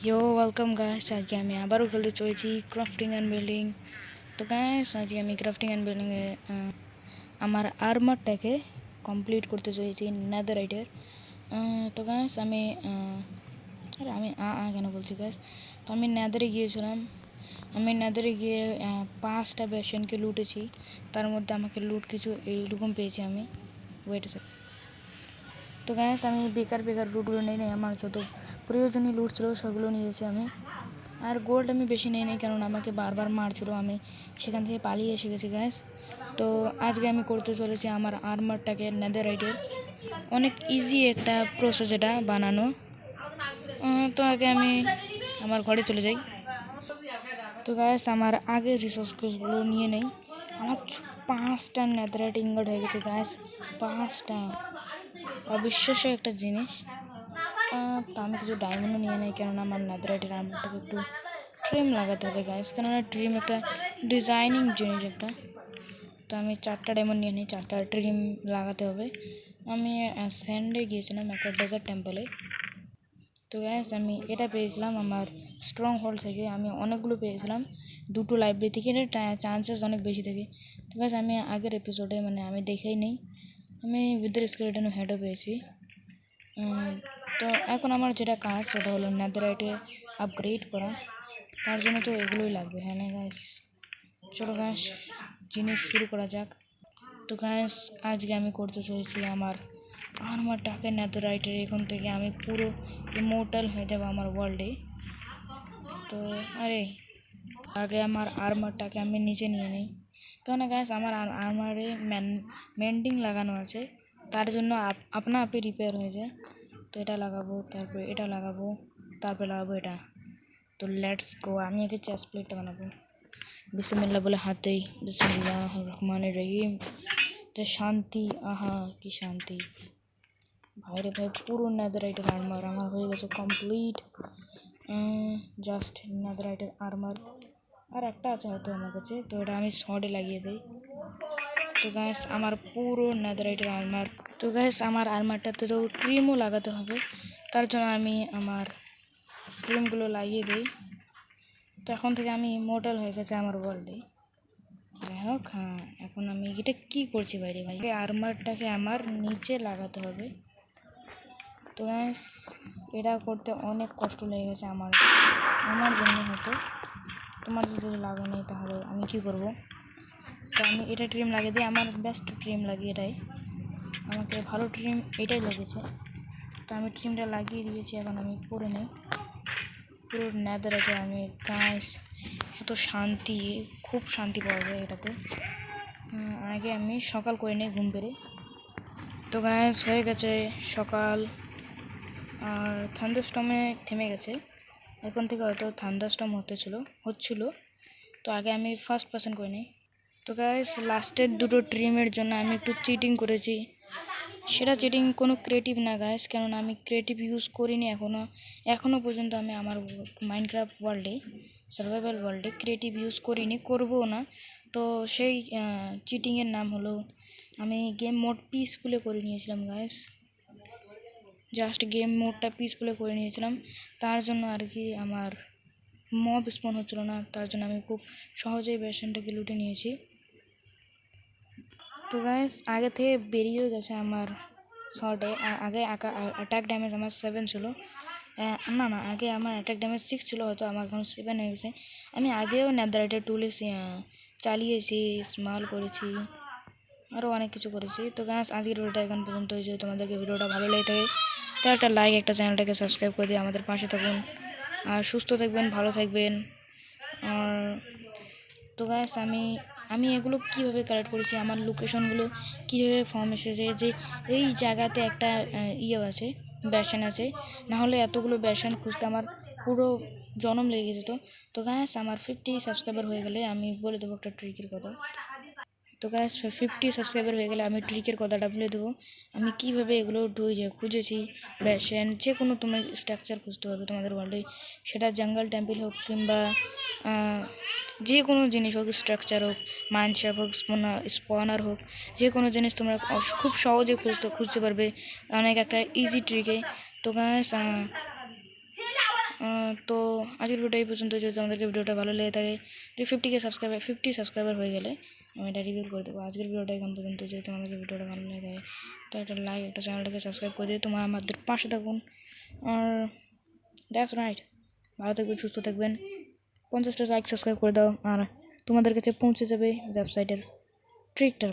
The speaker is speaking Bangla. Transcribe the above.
Yo, welcome guys. আজকে আমি আবারও খেলতে চলেছি ক্রাফটিং অ্যান্ড বিল্ডিং। তো গাইস আজকে আমি ক্রাফটিং অ্যান্ড বিল্ডিংয়ে আমার আর্মারটাকে কমপ্লিট করতে চলেছি নেদারাইটের। তো গাইস আমি কেন বলছি গাইস, তো আমি নেদারে গিয়েছিলাম। আমি নেদারে গিয়ে 5টা বেশনকে লুটেছি। তার মধ্যে আমাকে লুট কিছু এইরকম পেয়েছি আমি। ওয়েট আছে। তো গাইস আমি বেকার লুটগুলো নেই নাই, আমার যত প্রয়োজনীয় লুট ছিল সেগুলো নিয়েছি আমি। আর গোল্ড আমি বেশি নেই নাই, কারণ আমাকে বারবার মারছিল, আমি সেখান থেকে পালিয়ে এসে গেছি গাইস। তো আজকে আমি করতে চলেছি আমার আর্মারটাকে নেদারাইটের। অনেক ইজি একটা প্রসেস এটা বানানো। তো আগে আমি আমার ঘরে চলে যাই। তো গাইস আমার আগের রিসোর্সগুলো নিয়ে নেই। আমার 5টা নেদারাইট ইনগট হয়ে গেছে গাইস, 5টা। অবিশ্বাস্য একটা জিনিস। তো আমি কিছু ডায়মন্ডও নিয়ে নেই, কেননা আমার নেদারাইটের আর্মারটাকে একটু ট্রিম লাগাতে হবে গাইস, কেননা ট্রিম একটা ডিজাইনিং জিনিস একটা। তো আমি 4টা ডায়মন্ড নিয়ে নিই, 4টা ট্রিম লাগাতে হবে। আমি স্যান্ডে গিয়েছিলাম একটা ডেজার্ট টেম্পলে। তো গাইস আমি এটা পেয়েছিলাম আমার স্ট্রং হোল্ড থেকে। আমি অনেকগুলো পেয়েছিলাম, 2টো লাইব্রেরি থেকে। এটা চান্সেস অনেক বেশি থাকে। তো গাইস আমি আগের এপিসোডে আমি দেখেই নেই, আমি উইদার স্কেলেটন হেডও পেয়েছি। তো এখন আমার যেটা কাজ সেটা হলো নেদারাইটে আপগ্রেড করা। তার জন্য তো এগুলোই লাগবে, হ্যাঁ না গাইস? চলো গাইস জিনিস শুরু করা যাক। তো গাইস আজকে আমি করতে চলেছি আমারটাকে নেদারাইটের এখান থেকে আমি পুরো ইমোর্টাল হয়ে যাবো আমার ওয়ার্ল্ডে। তো আগে আমার আর্মারটাকে আমি নিচে নিয়ে নিই, কেননা গাইস আমার আর্মারে মেন্ডিং লাগানো আছে। তার জন্য আপনা আপনি রিপেয়ার হয়ে যায়। তো এটা লাগাবো, তারপরে এটা লাগাবো, তারপরে লাগাবো এটা। তো লেটস গো। আমি আগে চেস্ট প্লেটটা বানাবো। বিসমিল্লাহ বলে হাতেই, বিসমিল্লাহ রহমানির রহিম। যে শান্তি, আহা কি শান্তি! ভাইরে ভাই, পুরো নেদারাইটের আর্মার আমার হয়ে গেছে কমপ্লিট। জাস্ট নেদারাইটের আর্মার আর একটা আছে হয়তো আমার কাছে, তো এটা আমি শর্টে লাগিয়ে দিই। তো গ্যাস আমার পুরো নেদারাইটের আর্মার। তো গ্যাস আমার আর্মারটাতে তো ট্রিমও লাগাতে হবে, তার জন্য আমি আমার ট্রিমগুলো লাগিয়ে দিই। তো এখন থেকে আমি ইমর্টাল হয়ে গেছে আমার ওয়ার্ল্ডে। যাই হোক, হ্যাঁ এখন আমি এটা কী করছি বাইরে ভাই, আর্মারটাকে আমার নিচে লাগাতে হবে। তো গ্যাস এটা করতে অনেক কষ্ট লেগে গেছে আমার জন্য। হয়তো তোমার যদি লাগে নেই তাহলে আমি কি করব? তো আমি এটা ট্রিম লাগিয়ে দিই, আমার বেস্ট ট্রিম লাগিয়ে এটাই, আমাকে ভালো ট্রিম এটাই লেগেছে। তো আমি ট্রিমটা লাগিয়ে দিয়েছি, এখন আমি পরে নেই পুরো নেদারাইটে। আমি গাইস এত শান্তি, খুব শান্তি পাওয়া যায় এটাতে। আগে আমি সকাল করে নিই ঘুম পেরে। তো গাইস হয়ে গেছে সকাল, আর থান্ডারস্টর্মে থেমে গেছে। এখন থেকে হয়তো থান্ডারস্টর্ম হচ্ছিল। তো আগে আমি ফার্স্ট পার্সন করে নিই। তো গাইস লাস্টের 2টো ট্রিমের জন্য আমি একটু চিটিং করেছি। সেটা চিটিং কোনো ক্রিয়েটিভ না গাইস, কেননা আমি ক্রিয়েটিভ ইউজ করিনি এখনও পর্যন্ত। আমি আমার মাইনক্রাফট ওয়ার্ল্ডে, সার্ভাইভাল ওয়ার্ল্ডে ক্রিয়েটিভ ইউজ করিনি, করবও না। তো সেই চিটিংয়ের নাম হলো, আমি গেম মোড পিসফুলে করে নিয়েছিলাম গাইস। জাস্ট গেম মোডটা পিসফুলে করে নিয়েছিলাম, তার জন্য আর কি আমার মব স্পন হচ্ছিল না। তার জন্য আমি খুব সহজেই বেশনটাকে লুটে নিয়েছি। তো গাইস আগে থেকে বেরিয়েও গেছে আমার শর্টে। আগে অ্যাটাক ড্যামেজ আমার 7 ছিল। না, আগে আমার অ্যাটাক ড্যামেজ 6 ছিল, হয়তো আমার এখন 7 হয়ে গেছে। আমি আগেও নেদারাইটের টুলে চালিয়েছি, স্মল করেছি, আরও অনেক কিছু করেছি। তো গাইস আজকের ভিডিওটা এখন পর্যন্ত। যদি তোমাদেরকে ভিডিওটা ভালো লেগে থাকে তো একটা লাইক, একটা চ্যানেলটাকে সাবস্ক্রাইব করে দিয়ে আমাদের পাশে থাকুন। আর সুস্থ থাকবেন, ভালো থাকবেন। আর তো গাইস আমি এগুলো কীভাবে কালেক্ট করেছি, আমার লোকেশনগুলো কীভাবে ফর্ম এসেছে, যে এই জায়গাতে একটা আছে, বেসন আছে, নাহলে এতগুলো বেসন খুঁজতে আমার পুরো জনম লেগে যেত। তো গাইস আমার 50 সাবস্ক্রাইবার হয়ে গেলে আমি বলে দেবো একটা ট্রিকের কথা। তো গাইস 50 সাবস্ক্রাইবার হয়ে গেলে আমি ট্রিকের কথাটা বলে দেবো, আমি কীভাবে এগুলো খুঁজেছি। বেসন যে কোনো তোমার স্ট্রাকচার খুঁজতে হবে তোমাদের ওয়ার্ল্ডে, সেটা জঙ্গল টেম্পল হোক কিংবা যে কোনো জিনিস হোক, স্ট্রাকচার হোক, মাইনশাপ হোক, স্পনার হোক, যে কোনো জিনিস তোমরা খুব সহজে খুঁজতে পারবে অনেক একটা ইজি ট্রিকে। তো গাইস তো আজকের ভিডিও এই পর্যন্ত। যদি তোমাদেরকে ভিডিওটা ভালো লেগে থাকে, যে 50 সাবস্ক্রাইবার হয়ে গেলে আমি এটা রিভিউ করে দেবো। আজকের ভিডিওটা এখন পর্যন্ত। যদি তোমাদেরকে ভিডিওটা ভালো লেগে থাকে তো একটা লাইক, একটা চ্যানেলটাকে সাবস্ক্রাইব করে দিয়ে তোমরা আমাদের পাশে থাকুন। আর দ্যাটস রাইট, ভালো থাকবেন, সুস্থ থাকবেন। 50টা লাইক সাবস্ক্রাইব করে দাও আর তোমাদের কাছে পৌঁছে যাবে ওয়েবসাইটের ট্রিকটার